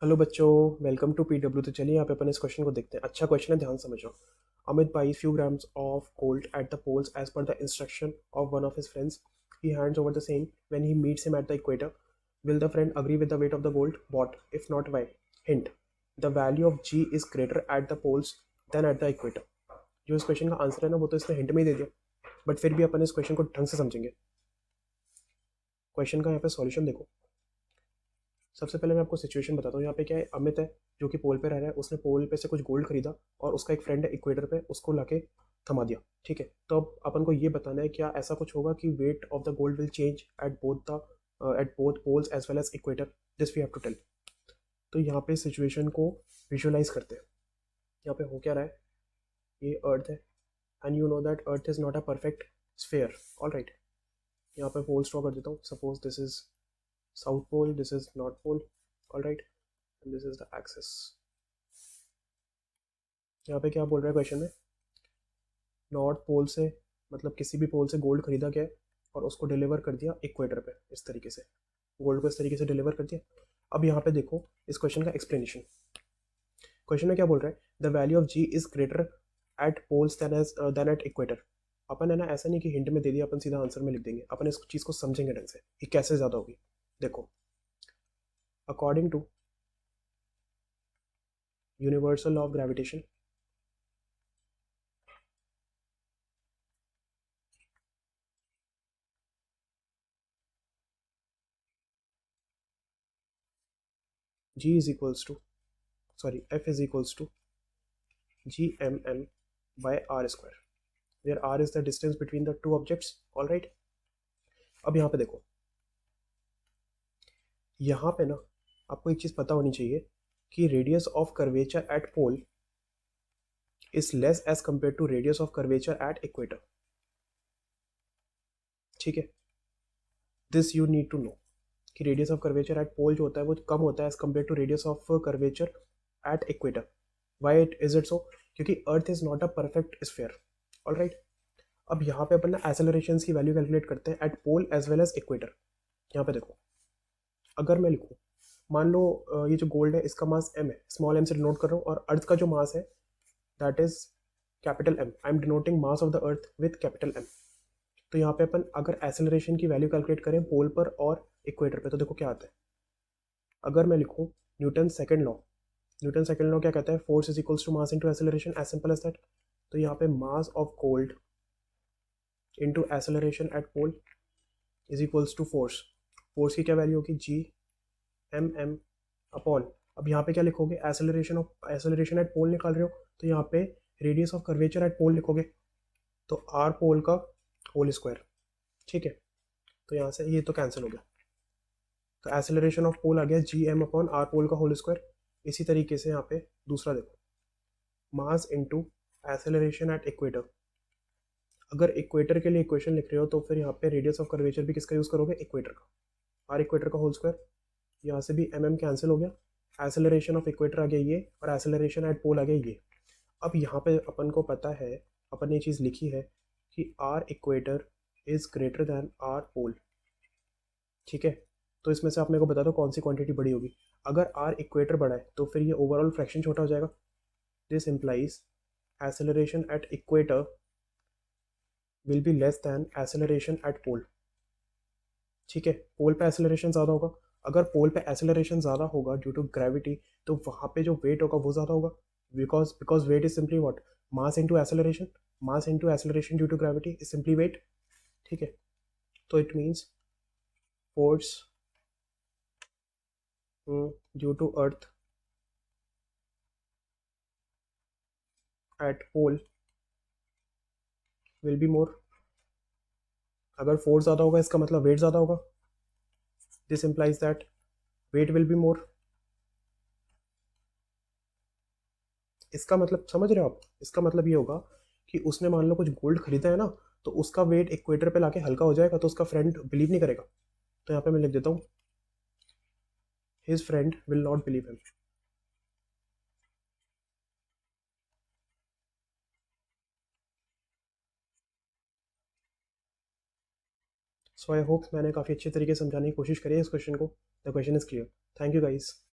Hello बच्चों, welcome to PW. तो चलिए यहाँ पे अपन इस क्वेश्चन को देखते हैं। अच्छा क्वेश्चन है, ध्यान समझो। Amit buys few grams of gold at the poles as per the instruction of one of his friends. He hands over the same when he meets him at the equator. Will the friend agree with the weight of the gold bought? If not, why? Hint: the value of G is greater at the poles than at the equator. जो इस question का answer है ना, वो तो इसने hint में ही दे दिया, बट फिर भी अपन इस क्वेश्चन को ढंग से समझेंगे। क्वेश्चन का यहाँ पे सॉल्यूशन देखो। सबसे पहले मैं आपको सिचुएशन बताता हूँ। यहाँ पे क्या है, अमित है जो कि पोल पे रह रहा है। उसने पोल पे से कुछ गोल्ड खरीदा और उसका एक फ्रेंड है इक्वेटर पे, उसको लाके थमा दिया। ठीक है, तो अब अपन को ये बताना है क्या ऐसा कुछ होगा कि weight of the gold will change at both poles as well as equator. This we have to tell. तो यहाँ पे सिचुएशन को विजुअलाइज करते हैं। यहाँ पे हो क्या रहा है, ये अर्थ है and you know that earth is not a perfect sphere. All right, यहाँ पे पोल ड्रॉ कर देता हूँ। Suppose this is south pole, this is north pole. All right, and this is the axis. यहाँ पे क्या बोल रहा है क्वेश्चन में, नॉर्थ पोल से मतलब किसी भी पोल से गोल्ड खरीदा गया है और उसको डिलीवर कर दिया इक्वेटर पे। इस तरीके से गोल्ड को इस तरीके से डिलीवर कर दिया। अब यहाँ पे देखो इस क्वेश्चन का एक्सप्लेनेशन। क्वेश्चन में क्या बोल रहा है, the value of g is greater at poles than at equator. अपन है ना, ऐसा नहीं कि हिंट में दे दिया अपन सीधा आंसर में लिख देंगे। अपन इस चीज़ को समझेंगे ढंग से कि कैसे ज़्यादा होगी। देखो, according to universal law of gravitation, G is equals to sorry F is equals to G M M by R square, where R is the distance between the two objects. All right, अब यहाँ पे देखो, यहाँ पे ना आपको एक चीज़ पता होनी चाहिए कि radius of curvature at pole is less as compare to radius of curvature at equator. ठीक है, this you need to know कि radius of curvature at pole जो होता है वो कम होता है as compare to radius of curvature at equator. Why it is it so? क्योंकि earth is not a perfect sphere. All right, अब यहाँ पे अपन ना एसेलरेशन की वैल्यू कैलकुलेट करते हैं at pole as well as equator. यहाँ पे देखो, अगर मैं लिखूँ, मान लो ये जो गोल्ड है इसका मास m है, स्मॉल m से डिनोट कर रहा हूँ, और अर्थ का जो मास है that is capital M। I am denoting mass of the earth with capital M। तो यहाँ पे अपन अगर एसेलरेशन की वैल्यू कैलकुलेट करें पोल पर और इक्वेटर पे, तो देखो क्या आता है। अगर मैं लिखूँ Newton second law, Newton second law क्या कहता है, force is equals to mass into acceleration, as simple as that. तो यहाँ पे mass of gold into acceleration at pole is equals to force. Force की क्या वैल्यू होगी, जी एम एम अपॉन, अब यहाँ पे क्या लिखोगे, एसेलरेशन एट पोल निकाल रहे हो तो यहाँ पे रेडियस ऑफ कर्वेचर एट पोल लिखोगे, तो आर पोल का होल स्क्वायर। ठीक है, तो यहाँ से ये तो कैंसिल हो गया। तो एसेलरेशन ऑफ पोल आ गया जी एम अपॉन आर पोल का होल स्क्वायर। इसी तरीके से यहाँ पे दूसरा देखो, मास इंटू एसेलरेशन एट इक्वेटर। अगर इक्वेटर के लिए इक्वेशन लिख रहे हो तो फिर यहाँ पे रेडियस ऑफ कर्वेचर भी किसका यूज़ करोगे, इक्वेटर का, आर इक्वेटर का होल स्क्वायर। यहाँ से भी एम एम कैंसिल हो गया। एसेलरेशन ऑफ इक्वेटर आ गया ये, और एसेलरेशन एट पोल आ गया ये। अब यहाँ पे अपन को पता है, अपन ने ये चीज़ लिखी है कि R equator is greater than R pole. ठीक है, तो इसमें से आप मेरे को बता दो कौन सी क्वांटिटी बड़ी होगी। अगर आर इक्वेटर बड़ा है तो फिर ये ओवरऑल फ्रैक्शन छोटा हो जाएगा। This implies acceleration at equator will be less than acceleration at pole. ठीक है, पोल पे एसेलरेशन ज़्यादा होगा। अगर पोल पे एसेलरेशन ज़्यादा होगा ड्यू टू ग्रेविटी, तो वहाँ पे जो वेट होगा वो ज़्यादा होगा। Because weight is simply what, mass into acceleration. Mass into acceleration due to gravity is simply weight. ठीक है, तो it means force due to earth at pole will be more. अगर फोर्स ज़्यादा होगा इसका मतलब वेट ज़्यादा होगा। This implies that weight will be more. इसका मतलब समझ रहे हो आप, इसका मतलब ये होगा कि उसने मान लो कुछ गोल्ड खरीदा है ना, तो उसका वेट इक्वेटर पे लाके हल्का हो जाएगा, तो उसका फ्रेंड बिलीव नहीं करेगा। तो यहाँ पे मैं लिख देता हूँ, his friend will not believe him. So I hope मैंने काफ़ी अच्छे तरीके से समझाने की कोशिश करी है इस क्वेश्चन को। The question is clear. Thank you guys.